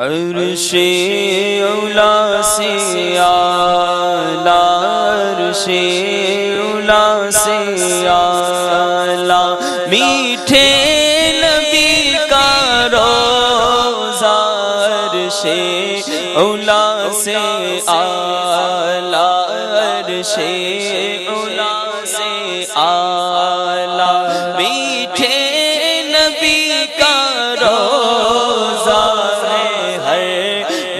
عرش اولا سے اعلیٰ، عرش اولا سے اعلیٰ، میٹھے نبی کا روضہ، عرش اولا سے اعلیٰ، عرش اولا سے اعلیٰ، میٹھے نبی کا روضہ ہے، ہر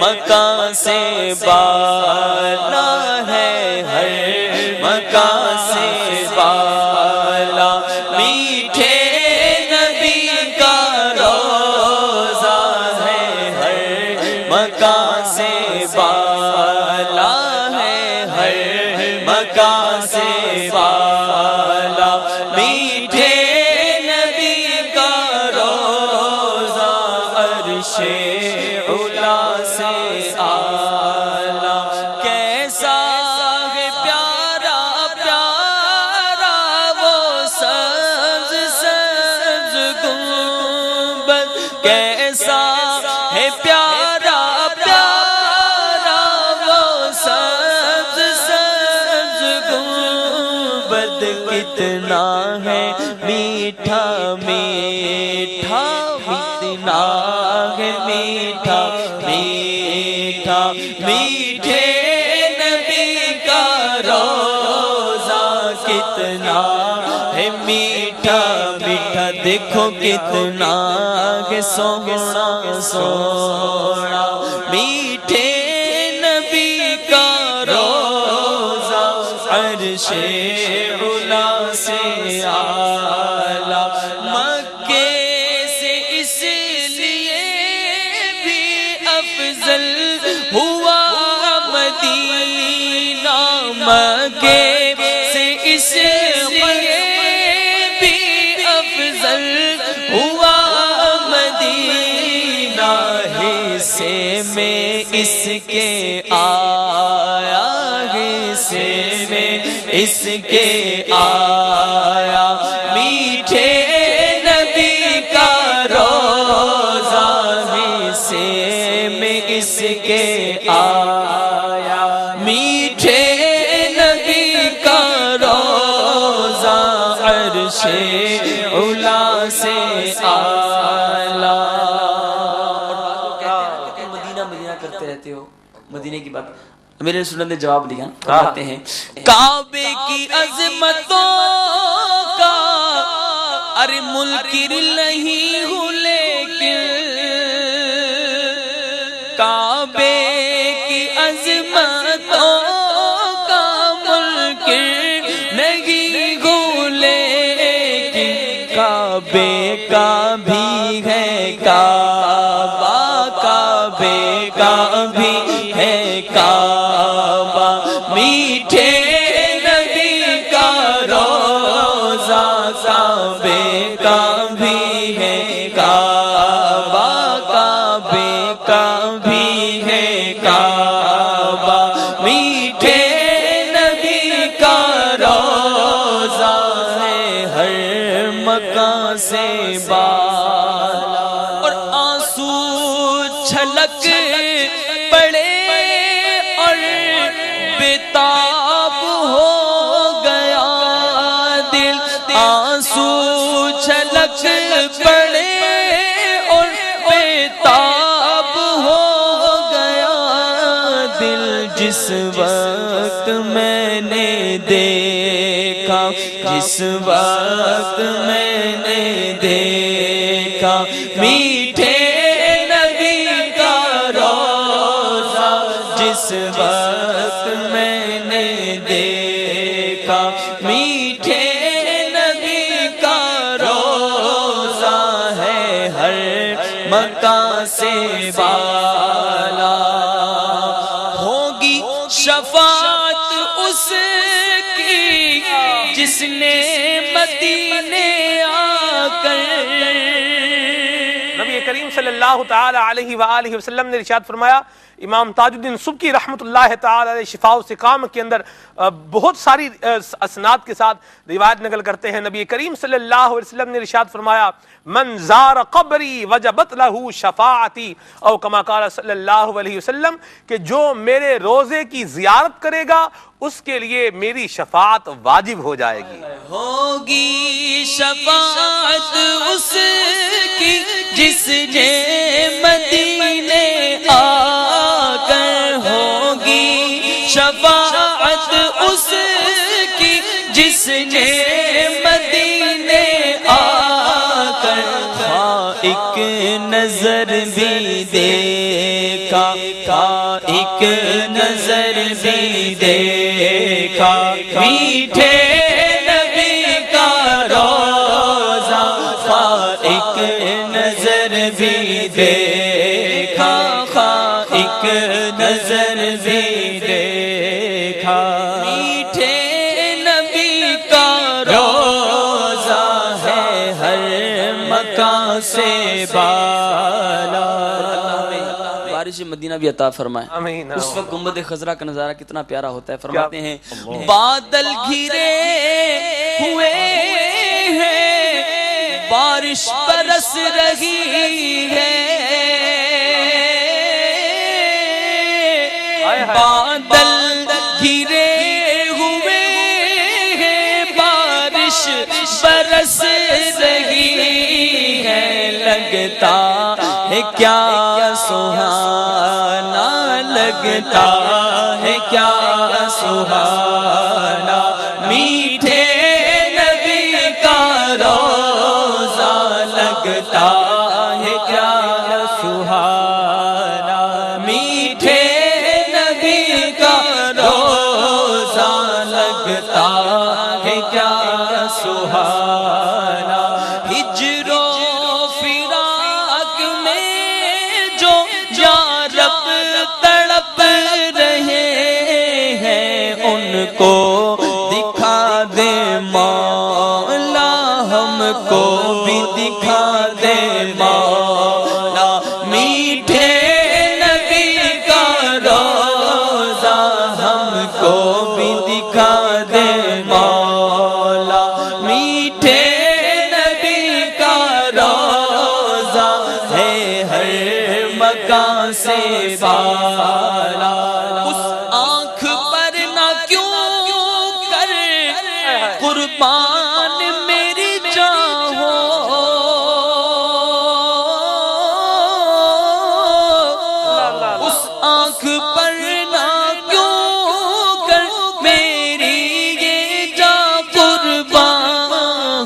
مکان سے بالا ہے، ہر مکان سے بالا، میٹھے نبی کا روضہ ہے، ہر مکان سے بالا ہے، ہر مکان سے بالا، میٹھے نبی کا روضہ، عرش اولا سے اعلیٰ، کیسا ہے پیارا پیارا وہ سبز سبز گنبد، کیسا ہے پیارا پیارا وہ سبز سبز گنبد، کتنا ہے میٹھا میٹھا، کتنا ہے میٹھا میٹھا، میٹھے نبی کا روضہ، کتنا ہے میٹھا میٹھا، دیکھو کتنا ہے سونا سونا، میٹھے نبی کا روضہ، عرش اولا سے اعلیٰ، مکے سے اس لیے بھی افضل ہوا مدینہ، مکے سے اس لیے بھی افضل ہوا مدینہ، حصے میں اس کے آیا، حصے میں اس کے آیا، میٹھے نبی کا روضہ، حصے میں اس کے آیا، میٹھے نبی کا روضہ، عرش اولا سے اعلیٰ۔ مدینہ مدینہ کرتے رہتے ہو، مدینے کی بات میرے سنن نے جواب دیا، کہتے ہیں کعبے کی عظمتوں کا ارے منکر نہیں ہوں، لیکن کعبے کی عظمتوں کا منکر نہیں ہوں، لیکن کعبے کا بھی ہے کعبہ، کعبے کا بھی ہے کعبہ، میٹھے نبی کا روضہ، کعبے کا بھی ہے کعبہ، کعبے کا بھی ہے کعبہ، میٹھے نبی کا روضہ ہے، ہر مکان سے بالا، اور آنسو چھلک پڑے اور بےتاب ہو گیا دل، آنسو چھلک پڑے اور بےتاب ہو گیا دل، جس وقت میں نے دیکھا، جس وقت میں نے دیکھا، میٹھے نبی کا روضہ، جس وقت میں نے دیکھا، میٹھے نبی کا روضہ ہے، ہر مکان سے بالا، ہوگی شفاعت اس کی جس نے مدینے آ کر، نبی کریم صلی اللہ تعالی علیہ وآلہ وسلم نے ارشاد فرمایا امام تاج الدین سبکی رحمۃ اللہ تعالی علیہ شفاء و سقام کے اندر بہت ساری اسناد کے ساتھ روایت نقل کرتے ہیں، نبی کریم صلی اللہ علیہ وسلم نے ارشاد فرمایا من زار قبری وجبت لہ شفاعتی، او کما قال صلی اللہ علیہ وسلم کہ جو میرے روزے کی زیارت کرے گا اس کے لیے میری شفاعت واجب ہو جائے گی۔ ہوگی شفاعت اس کی جس نے مدینے آ کر، ہوگی شفاعت اس کی جس نے مدینے آ کر ایک نظر بھی دیکھا، ایک نظر بھی دیکھا، میٹھے نبی کا روزہ، ایک نظر بھی دیکھا، ایک نظر بھی دیکھا، میٹھے نبی کا روزہ ہے ہر مکان سے بالا۔ بارش مدینہ بھی عطا فرمائے۔ آمین۔ اس وقت گنبد خضرا کا نظارہ کتنا پیارا ہوتا ہے، فرماتے ہیں بادل گھرے ہوئے ہیں، بارش برس رہی ہے، بادل گھرے ہوئے ہیں، بارش برس رہی ہے، لگتا ہے کیا سہانا، لگتا ہے کیا سہانا، میٹھے نبی کا روزہ، لگتا ہے کیا سہانا، میٹھے نبی کا روزہ، لگتا ہے کیا سہانا، ہجر و فراق میں جو یارب تڑپ رہے ہیں، ان کو دکھا دے مولا، ہم کو بھی دکھا دے مولا، میٹھے نبی کا روزہ، ہم کو بھی دکھا دے مولا، میٹھے نبی کا روزہ ہے ہر مکان سے بالا، اس آنکھ پر نہ کیوں کر قربان میری جان ہو، اس آنکھ پر نہ کیوں کر میری یہ جان قربان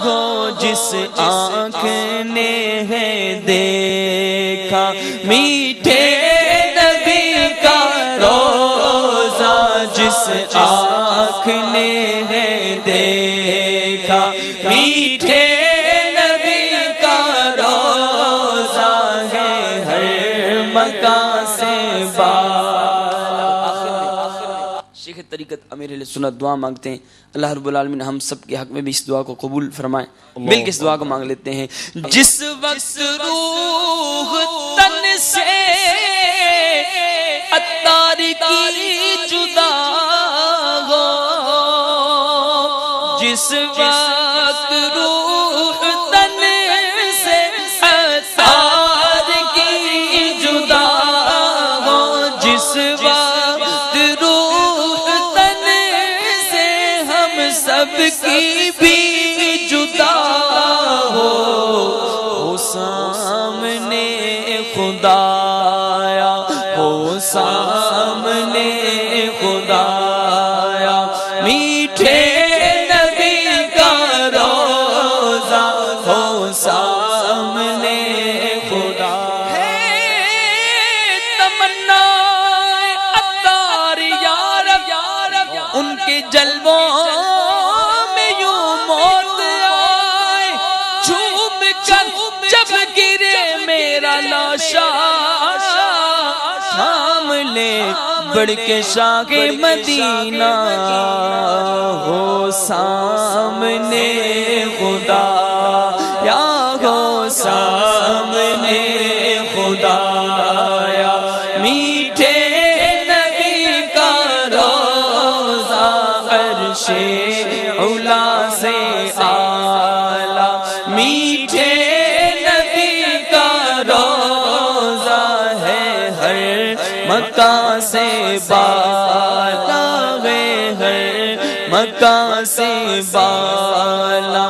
ہو، جس آنکھ نے ہے دیکھا میٹھے نبی کا روزہ، جس آنکھ نے ہے دیکھا میٹھے نبی کا روزہ ہے ہر مکان سے بالا۔ شیخ طریقت امیر اہل سنت دعا مانگتے ہیں، اللہ رب العالمین ہم سب کے حق میں بھی اس دعا کو قبول فرمائیں، مل کے اس دعا کو مانگ لیتے ہیں۔ جس وقت روح تن سے عطار کی جدا ہو، جس وقت روح تن سے عطار کی جدا ہو، جس وقت روح تن سے ہم سب کی بھی جدا ہو، سامنے خدایا، ہو سامنے خدایا، میٹھے نبی کا روزہ، ہو سامنے خدا ہے، تمنا عطار یارب، ان کے جلووں میں یوں موت آئے، جھوم کر جب گرے میرا لاشا، تھام لے بڑھ کے شاہ مدینہ، ہو سامنے خدا، یا ہو سامنے خدا، یا میٹھے مکہ سے بالا ہے ہر مکہ سے بالا